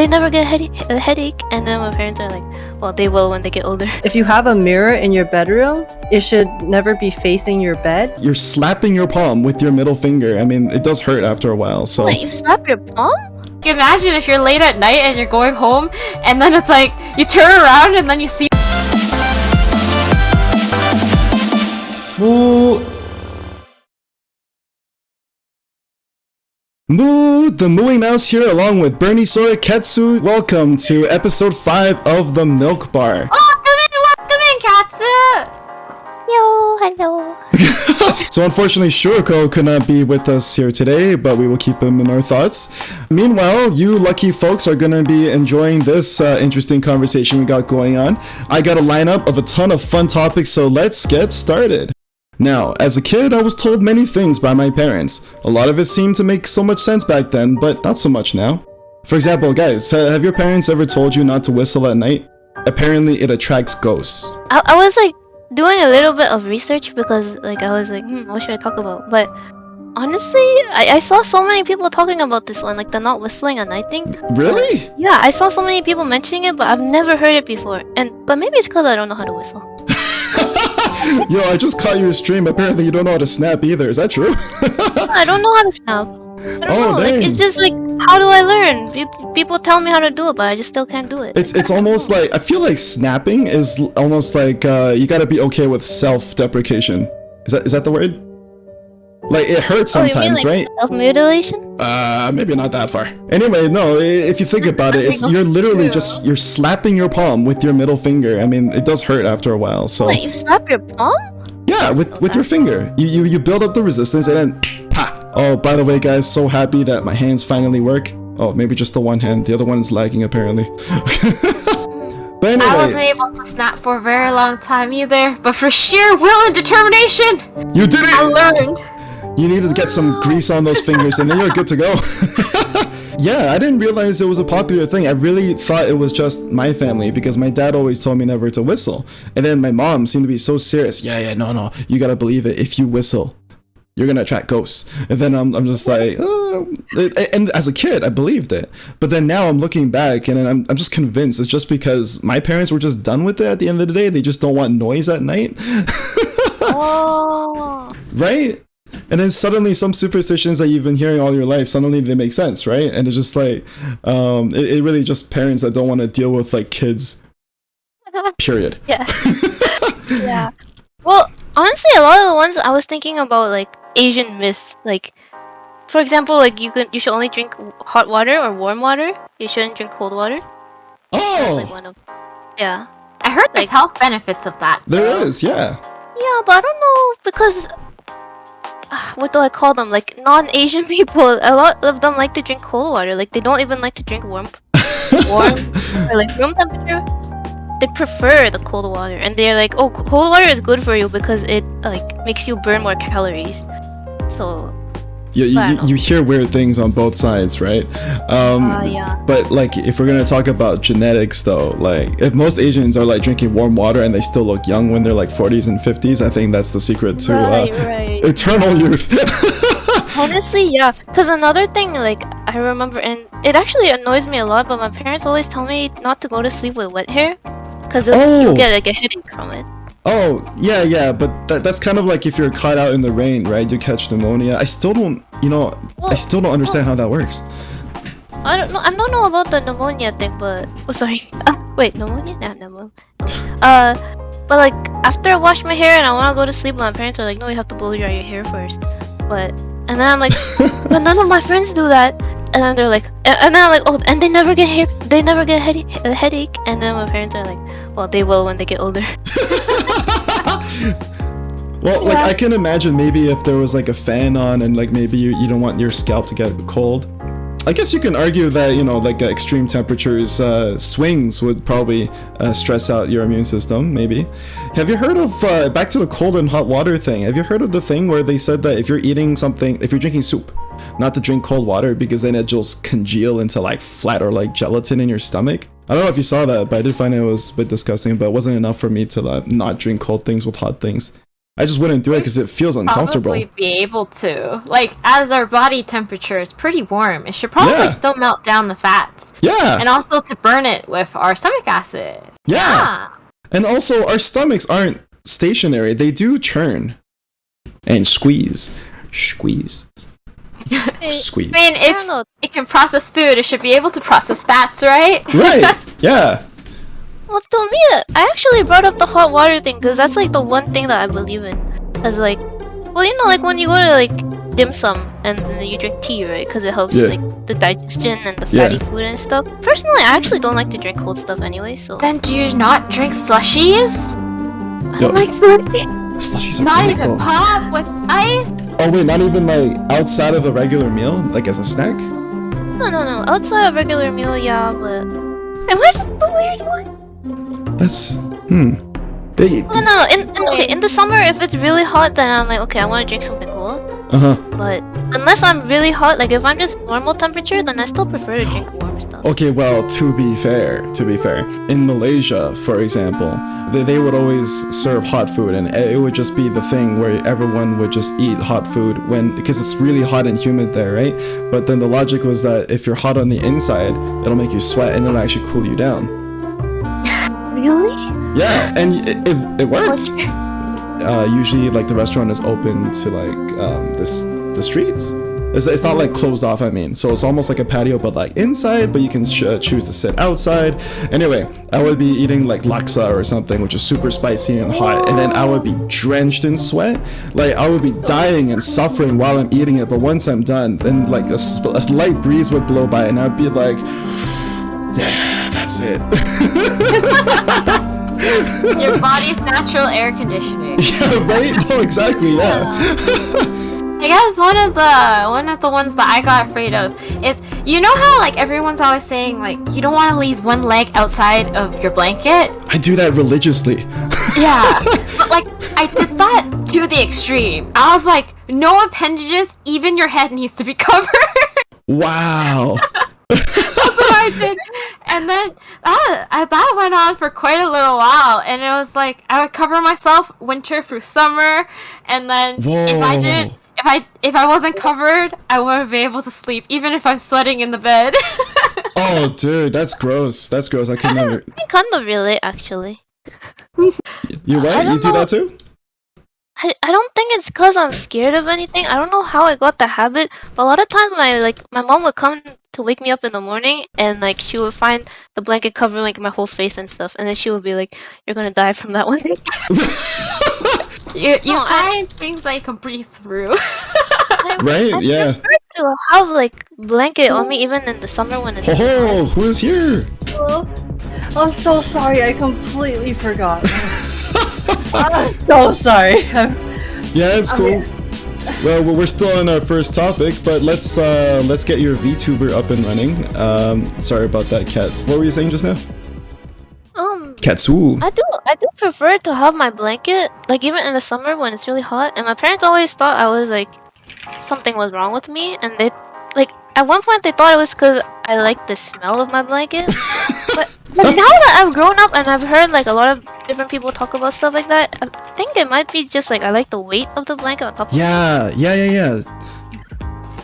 they never get a headache. And then my parents are like, well, they will when they get older. If you have a mirror in your bedroom, it should never be facing your bed. You're slapping your palm with your middle finger. I mean, it does hurt after a while, so... Wait, you slap your palm? Imagine if you're late at night and you're going home, and then it's like, you turn around and then you see... Moo! Moo! The Mooing Mouse here along with Bernie Sora Ketsu. Welcome to episode 5 of the Milk Bar. Oh, welcome in, Katsu! Yo, hello. So unfortunately Shuriko could not be with us here today, but we will keep him in our thoughts. Meanwhile, you lucky folks are gonna be enjoying this interesting conversation we got going on. I got a lineup of a ton of fun topics, so let's get started. Now, as a kid, I was told many things by my parents. A lot of it seemed to make so much sense back then, but not so much now. For example, guys, have your parents ever told you not to whistle at night? Apparently it attracts ghosts. I was like doing a little bit of research because like I was like, what should I talk about? But honestly, I saw so many people talking about this one, like the not whistling at night thing. Really? Yeah, I saw so many people mentioning it, but I've never heard it before. But maybe it's because I don't know how to whistle. Yo, I just caught your stream. Apparently you don't know how to snap either. Is that true? I don't know how to snap. I don't know. Like, it's just like, how do I learn? People tell me how to do it, but I just still can't do it. It's almost like, I feel like snapping is almost like you gotta be okay with self-deprecation. Is that the word? Like, it hurts sometimes, right? Self-mutilation? Maybe not that far. Anyway, no, if you think about it, you're literally you're slapping your palm with your middle finger. I mean, it does hurt after a while, so... Wait, you slap your palm? Yeah, with your finger. You build up the resistance and then... Pa! Oh, by the way, guys, so happy that my hands finally work. Oh, maybe just the one hand. The other one is lagging, apparently. But anyway... I wasn't able to snap for a very long time either, but for sheer will and determination, you did it! I learned. You need to get some grease on those fingers and then you're good to go. Yeah, I didn't realize it was a popular thing. I really thought it was just my family because my dad always told me never to whistle. And then my mom seemed to be so serious. Yeah, no, you gotta believe it. If you whistle, you're gonna attract ghosts. And then I'm just like, and as a kid, I believed it. But then now I'm looking back and I'm just convinced it's just because my parents were just done with it at the end of the day. They just don't want noise at night. Oh. Right? And then suddenly some superstitions that you've been hearing all your life, suddenly they make sense, right? And it's just like, it really just parents that don't want to deal with like kids, period. Yeah. Yeah. Well, honestly, a lot of the ones I was thinking about like Asian myths, like, for example, like you should only drink hot water or warm water. You shouldn't drink cold water. Oh! That's like one of, yeah. I heard there's Like, health benefits of that. There is, yeah. Yeah, but I don't know because... what do I call them? Like non-Asian people, a lot of them like to drink cold water. Like they don't even like to drink warm or like room temperature. They prefer the cold water, and they're like, "Oh, cold water is good for you because it like makes you burn more calories." So Yeah, you hear weird things on both sides, right? yeah. But like, if we're gonna talk about genetics, though, like if most Asians are like drinking warm water and they still look young when they're like 40s and 50s, I think that's the secret to right. eternal youth. Honestly, yeah. Because another thing, like I remember, and it actually annoys me a lot, but my parents always tell me not to go to sleep with wet hair, because you'll get like a headache from it. Oh, yeah, but that's kind of like if you're caught out in the rain, right? You catch pneumonia. I still don't, I still don't understand how that works. I don't know about the pneumonia thing, but... Oh, sorry. Wait, pneumonia? Nah, pneumonia. But like, after I wash my hair and I want to go to sleep, my parents are like, no, you have to blow dry your hair first. And then I'm like, but none of my friends do that. And then they're like, and then I'm like, oh, and they never get a headache. And then my parents are like, well, they will when they get older. Well, like, I can imagine maybe if there was like a fan on and like maybe you don't want your scalp to get cold. I guess you can argue that, like extreme temperatures, swings would probably stress out your immune system, maybe. Have you heard of, back to the cold and hot water thing, have you heard of the thing where they said that if you're drinking soup, not to drink cold water because then it just congeal into like flat or like gelatin in your stomach? I don't know if you saw that, but I did find it was a bit disgusting, but it wasn't enough for me to not drink cold things with hot things. I just wouldn't do it because it feels uncomfortable. Probably be able to. Like, as our body temperature is pretty warm, it should probably Yeah. still melt down the fats. Yeah. And also to burn it with our stomach acid. Yeah. And also, our stomachs aren't stationary. They do churn and squeeze. Squeeze. Squeeze. I mean, I don't if know. it can process food, it should be able to process fats, right? Right. Yeah. Well, to me, I actually brought up the hot water thing because that's like the one thing that I believe in. As like, well, you know, like when you go to like dim sum and then you drink tea, right? Because it helps Yeah. like the digestion and the Yeah. fatty food and stuff. Personally, I actually don't like to drink cold stuff anyway, so Then do you not drink slushies? I Yo. don't like slushy. Slushies are Not great, even though. pop with ice? Oh, wait, not even like outside of a regular meal? Like as a snack? No. Outside of regular meal, yeah, but am I the weird one? That's. Hey, Well, no. Okay, in the summer, if it's really hot, then I'm like, okay, I want to drink something cold. uh-huh. But unless I'm really hot, like if I'm just normal temperature, then I still prefer to drink warm stuff. Okay, well, to be fair, in Malaysia, for example, they would always serve hot food, and it would just be the thing where everyone would just eat hot food because it's really hot and humid there, right? But then the logic was that if you're hot on the inside, it'll make you sweat and it'll actually cool you down. Really? Yeah, and it worked. Usually, like the restaurant is open to like the streets. It's not like closed off. I mean, so it's almost like a patio, but like inside. But you can choose to sit outside. Anyway, I would be eating like laksa or something, which is super spicy and hot, and then I would be drenched in sweat. Like I would be dying and suffering while I'm eating it. But once I'm done, then like a light breeze would blow by, and I'd be like, yeah, that's it. Your body's natural air conditioning. Yeah, right? No, exactly. Yeah. I guess one of the ones that I got afraid of is, you know how like everyone's always saying like you don't want to leave one leg outside of your blanket? I do that religiously. Yeah. But like I did that to the extreme. I was like, no appendages, even your head needs to be covered. Wow. That's what I did. And then that went on for quite a little while, and it was like I would cover myself winter through summer, and then if I wasn't covered, I wouldn't be able to sleep, even if I'm sweating in the bed. Oh, dude, that's gross. That's gross. I can never. I kind of relate, actually. You what? I You don't do know. that too? I don't think it's because I'm scared of anything. I don't know how I got the habit, but a lot of times my mom would come to wake me up in the morning, and like she would find the blanket covering like my whole face and stuff, and then she would be like, "You're gonna die from that one." You No, find things that you can breathe through. Right? I Yeah. prefer to have like blanket on me even in the summer when it's Oh, who is here? I'm so sorry. I completely forgot. I'm so sorry. Yeah, it's cool. Well, we're still on our first topic, but let's get your VTuber up and running. Sorry about that, Kat. What were you saying just now? Katsu. I do prefer to have my blanket, like even in the summer when it's really hot. And my parents always thought I was like something was wrong with me, and they like at one point they thought it was because I liked the smell of my blanket. but now that I've grown up and I've heard like a lot of different people talk about stuff like that, I think it might be just like I like the weight of the blanket on top of Yeah.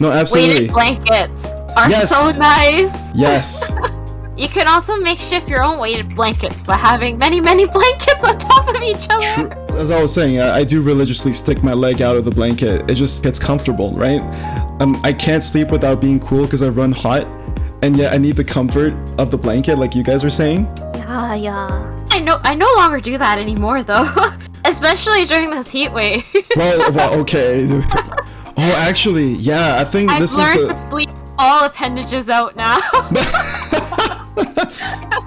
No, absolutely. Weighted blankets are Yes. so nice. Yes. You can also makeshift your own weighted blankets by having many blankets on top of each other. True. As I was saying, I do religiously stick my leg out of the blanket. It just gets comfortable, right? I can't sleep without being cool because I run hot, and yet I need the comfort of the blanket, like you guys were saying. Yeah. I no longer do that anymore though. Especially during this heat wave. Well, okay. Oh, actually, yeah. I think I've this learned is. to sleep all appendages out now.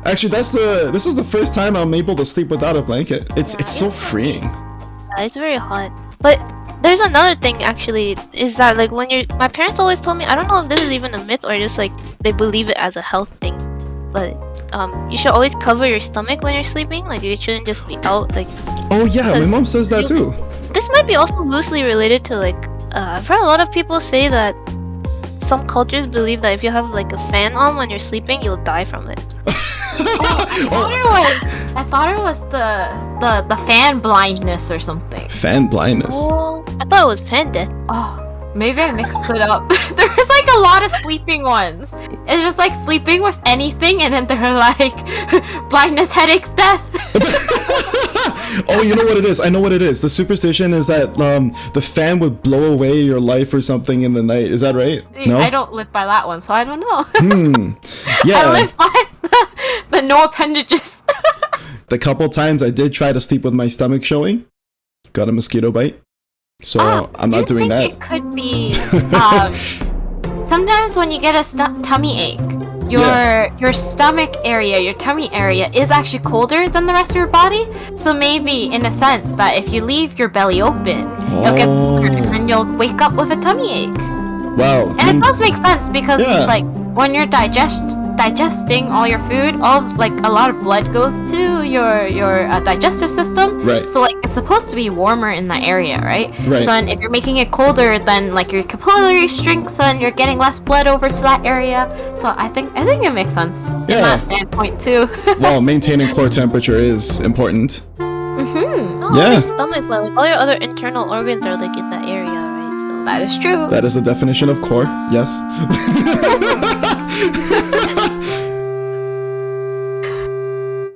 Actually, this is the first time I'm able to sleep without a blanket. It's so freeing. Yeah, it's very hot. But there's another thing actually, is that like my parents always told me, I don't know if this is even a myth or just like they believe it as a health thing, but you should always cover your stomach when you're sleeping. Like it shouldn't just be out. Like Oh yeah, my mom says that too. this might be also loosely related to like I've heard a lot of people say that some cultures believe that if you have like a fan on when you're sleeping, you'll die from it. I thought it was the fan blindness or something. Fan blindness. Oh, I thought it was pendant. Oh, maybe I mixed it up. There's like a lot of sleeping ones. It's just like sleeping with anything, and then they're like blindness, headaches, death. Oh, you know what it is? I know what it is. The superstition is that the fan would blow away your life or something in the night. Is that right? No? I don't live by that one, so I don't know. Yeah. I live by the no appendages. The couple times I did try to sleep with my stomach showing, got a mosquito bite. So I'm not doing that. It could be sometimes when you get a tummy ache, your stomach area, your tummy area is actually colder than the rest of your body. So maybe in a sense that if you leave your belly open, you'll get colder and then you'll wake up with a tummy ache. Wow. And it does make sense because it's like when you're digesting all your food, a lot of blood goes to your digestive system. Right. So like it's supposed to be warmer in that area, right? Right. So then if you're making it colder, then like your capillaries shrink, so then you're getting less blood over to that area. So I think it makes sense in that standpoint too. Well, maintaining core temperature is important. No, Yeah. only stomach, but like all your other internal organs are like in that area, right? So That is true. That is the definition of core. Yes.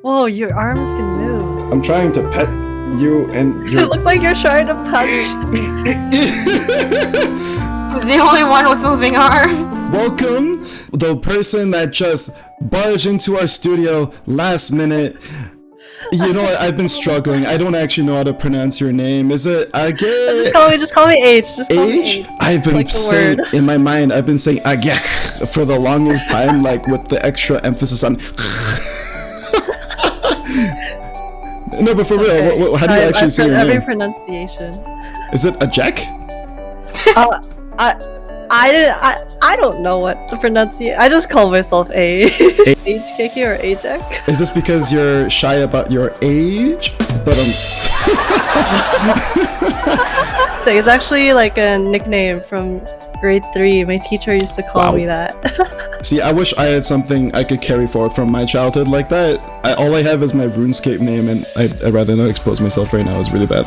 Whoa, your arms can move. I'm trying to pet you and It your. looks like you're trying to punch. He's the only one with moving arms. Welcome, the person that just barged into our studio last minute. You know what? I've been struggling. I don't actually know how to pronounce your name. Is it Agek? Just call me H. Just call me H? H. I've been Like the saying word. in my mind. I've been saying Agek for the longest time, like with the extra emphasis on. No, but for real, Okay. how do you actually say your every name? pronunciation. Is it Ajek? I don't know what to pronunciate. I just call myself A. HKK or Ajek. Is this because you're shy about your age? But It's actually like a nickname from grade 3. My teacher used to call me that. See, I wish I had something I could carry forward from my childhood like that. All I have is my RuneScape name, and I'd rather not expose myself right now. It's really bad.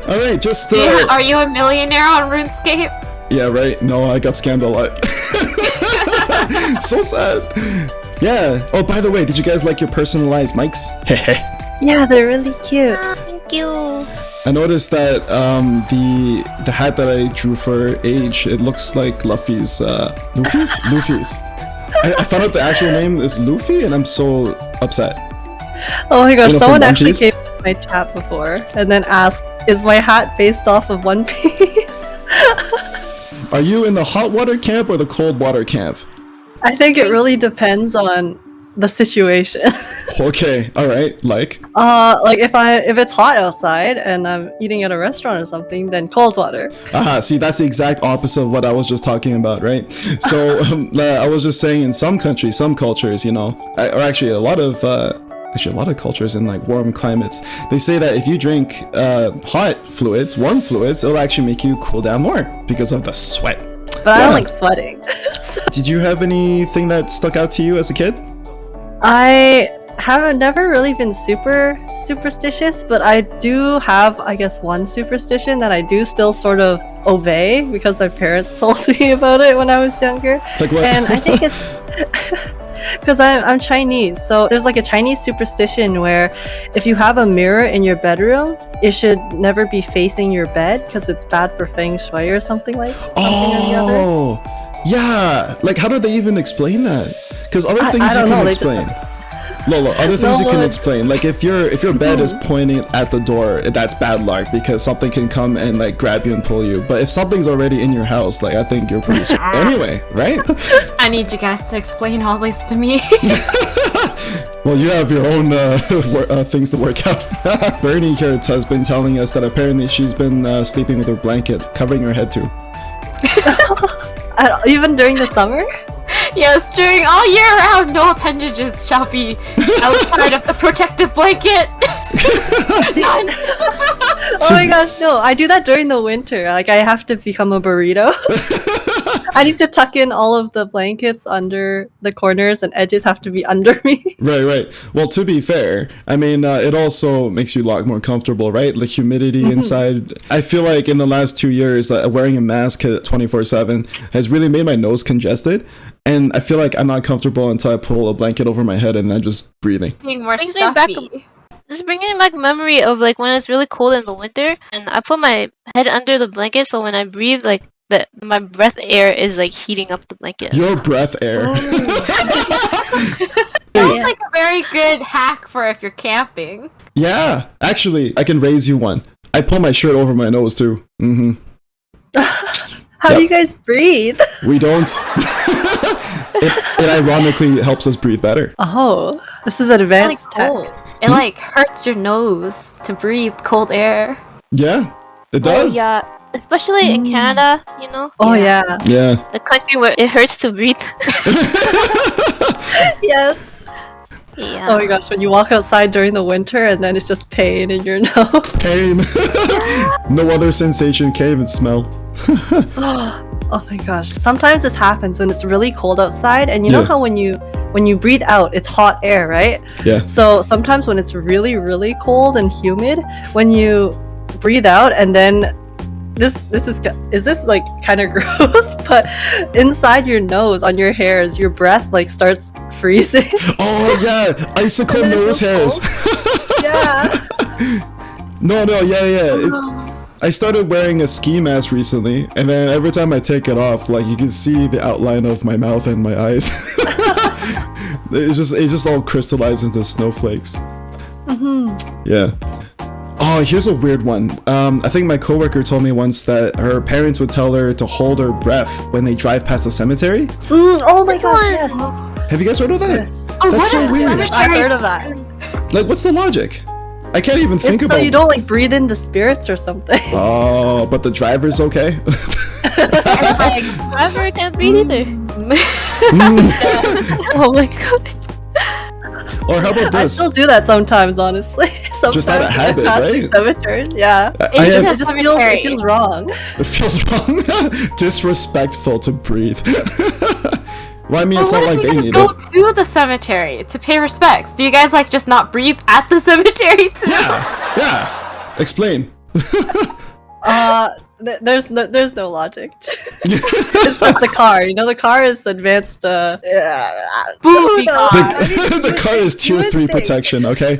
All right, just Are you a millionaire on RuneScape? yeah, right. No, I got scammed a lot. So sad. Yeah. Oh, by the way, did you guys like your personalized mics? Yeah, they're really cute. thank you. I noticed that the hat that I drew for Age, it looks like Luffy's. Luffy's. I found out the actual name is Luffy, and I'm so upset. Oh my gosh, You know, from someone One actually Piece? came to my chat before and then asked, is my hat based off of One Piece? Are you in the hot water camp or the cold water camp? I think it really depends on the situation. Okay, all right. Like, Like if it's hot outside and I'm eating at a restaurant or something, then cold water. see, that's the exact opposite of what I was just talking about, right? So I was just saying, in some countries, some cultures, you know, or actually a lot of cultures in like warm climates, they say that if you drink hot fluids, warm fluids, it'll actually make you cool down more because of the sweat. But I Yeah. don't like sweating. Did you have anything that stuck out to you as a kid? I haven't never really been super superstitious, but I do have, I guess, one superstition that I do still sort of obey because my parents told me about it when I was younger. Like what? And I think it's because I'm Chinese, so there's like a Chinese superstition where if you have a mirror in your bedroom, it should never be facing your bed because it's bad for feng shui or something like something or the other. Oh, yeah. Like, how do they even explain that? Because other things I you don't can know, they just- explain. Lolo, other things you can No. explain. Like, if your bed is pointing at the door, that's bad luck because something can come and like grab you and pull you. But if something's already in your house, like I think you're pretty screwed anyway, right? I need you guys to explain all this to me. Well, you have your own things to work out. Bernie here has been telling us that apparently she's been sleeping with her blanket covering her head too. Even during the summer? Yes, during all year round, no appendages shall be outside of the protective blanket. None. Oh my gosh, no, I do that during the winter. Like I have to become a burrito. I need to tuck in all of the blankets under the corners, and edges have to be under me. Right. Well, to be fair, I mean, it also makes you a lot more comfortable, right? The humidity inside. I feel like in the last 2 years, wearing a mask 24/7 has really made my nose congested. And I feel like I'm not comfortable until I pull a blanket over my head and then just breathing. Being more Brings me back stuffy. This bringing back memory of like when it's really cold in the winter, and I put my head under the blanket, so when I breathe, like my breath air is like heating up the blanket. Your breath air. Sounds like a very good hack for if you're camping. Yeah, actually, I can raise you one. I pull my shirt over my nose too. How do you guys breathe? We don't. It ironically helps us breathe better. Oh, this is advanced Like cold. tech. It like hurts your nose to breathe cold air. Yeah, it does. Oh, yeah, especially in Canada, you know. Oh yeah. Yeah. The country where it hurts to breathe. Yes. Yeah. Oh my gosh, when you walk outside during the winter and then it's just pain in your nose. Pain. No other sensation can't even smell. Oh my gosh. Sometimes this happens when it's really cold outside, and you know how when you breathe out, it's hot air, right? Yeah. So sometimes when it's really, really cold and humid, when you breathe out and then this is like kind of gross, but inside your nose on your hairs, your breath like starts freezing. Oh yeah, icicle nose hairs. Yeah. No, yeah. I started wearing a ski mask recently, and then every time I take it off, like you can see the outline of my mouth and my eyes. It's just all crystallized into snowflakes. Yeah. Oh, here's a weird one. I think my coworker told me once that her parents would tell her to hold her breath when they drive past the cemetery. Oh my gosh, yes. Have you guys heard of that? Yes. That's so weird. I've heard of that. Like, what's the logic? I can't even think It's about. so you don't like breathe in the spirits or something. Oh, but the driver's okay. And like driver can't breathe either. Oh my god. Or how about I this? still do that sometimes, honestly. Sometimes Just out of habit, passing right? cemeteries, yeah. I It have, just feels wrong. it feels wrong. Disrespectful to breathe. Well, I mean, it's Well, not what like if they you need guys it. go to the cemetery to pay respects? Do you guys like just not breathe at the cemetery too? Yeah. Explain. There's no logic. It's just the car. You know, the car is advanced. Booby who knows? car. The car is tier would 3 think. protection, okay?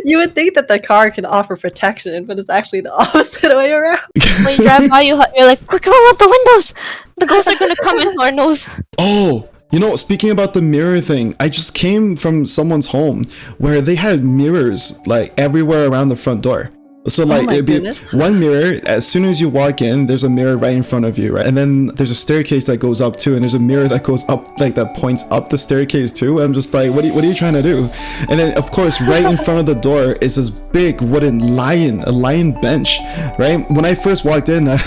You would think that the car can offer protection, but it's actually the opposite way around. When you drive by, you're like, quick, roll out the windows. The ghosts are gonna come into our nose. Oh, you know, speaking about the mirror thing, I just came from someone's home where they had mirrors like everywhere around the front door. So like my it'd be goodness. one mirror. As soon as you walk in, there's a mirror right in front of you, right? And then there's a staircase that goes up too, and there's a mirror that goes up, like that points up the staircase too. I'm just like, what are you trying to do? And then of course, right in front of the door is this big wooden lion bench, right? When I first walked in, I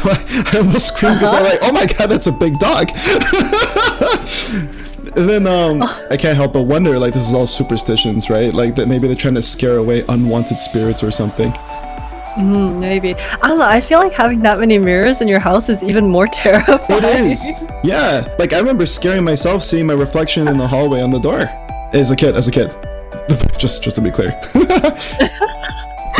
almost screamed because I'm like, oh my god, that's a big dog. And then I can't help but wonder, like, this is all superstitions, right? Like that maybe they're trying to scare away unwanted spirits or something. Maybe. I don't know. I feel like having that many mirrors in your house is even more terrifying. It is. Yeah. Like I remember scaring myself seeing my reflection in the hallway on the door as a kid. just to be clear.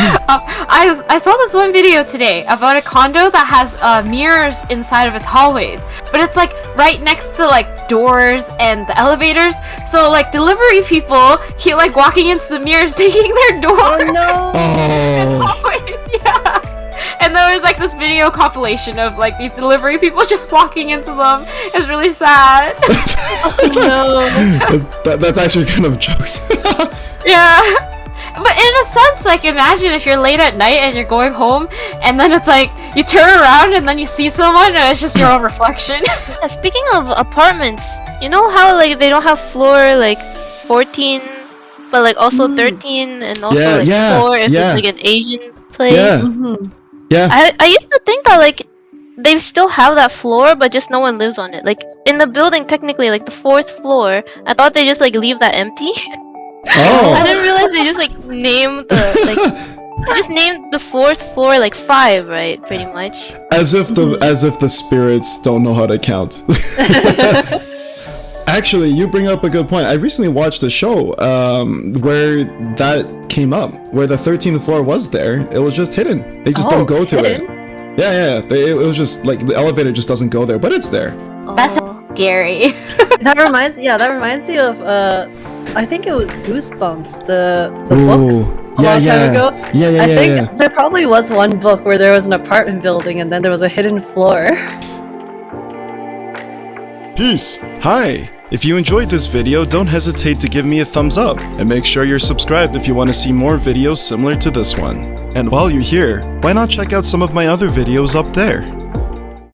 I saw this one video today about a condo that has mirrors inside of its hallways, but it's like right next to like doors and the elevators. So like delivery people keep like walking into the mirrors, taking their door. Oh no! Oh. Hallways, yeah. And there was like this video compilation of like these delivery people just walking into them. It's really sad. No. That's actually kind of jokes. Yeah. But in a sense, like imagine if you're late at night and you're going home and then it's like you turn around and then you see someone and it's just your own reflection. Yeah, speaking of apartments, you know how like they don't have floor like 14, but like also 13 and also Yeah, like yeah, 4 if yeah. it's like an Asian place. Yeah. Yeah. I used to think that like they still have that floor, but just no one lives on it. Like in the building, technically, like the 4th floor, I thought they just like leave that empty. I Oh. didn't realize they just like name the like You just named the 4th floor like 5, right? Pretty much. As if the spirits don't know how to count. Actually, you bring up a good point. I recently watched a show where that came up, where the 13th floor was there. It was just hidden. They just don't go to it. Yeah. It was just like the elevator just doesn't go there, but it's there. That's scary. That reminds me of I think it was Goosebumps, the books a long time ago. Yeah. I think there probably was one book where there was an apartment building and then there was a hidden floor. Peace. Hi. If you enjoyed this video, don't hesitate to give me a thumbs up, and make sure you're subscribed if you want to see more videos similar to this one. And while you're here, why not check out some of my other videos up there?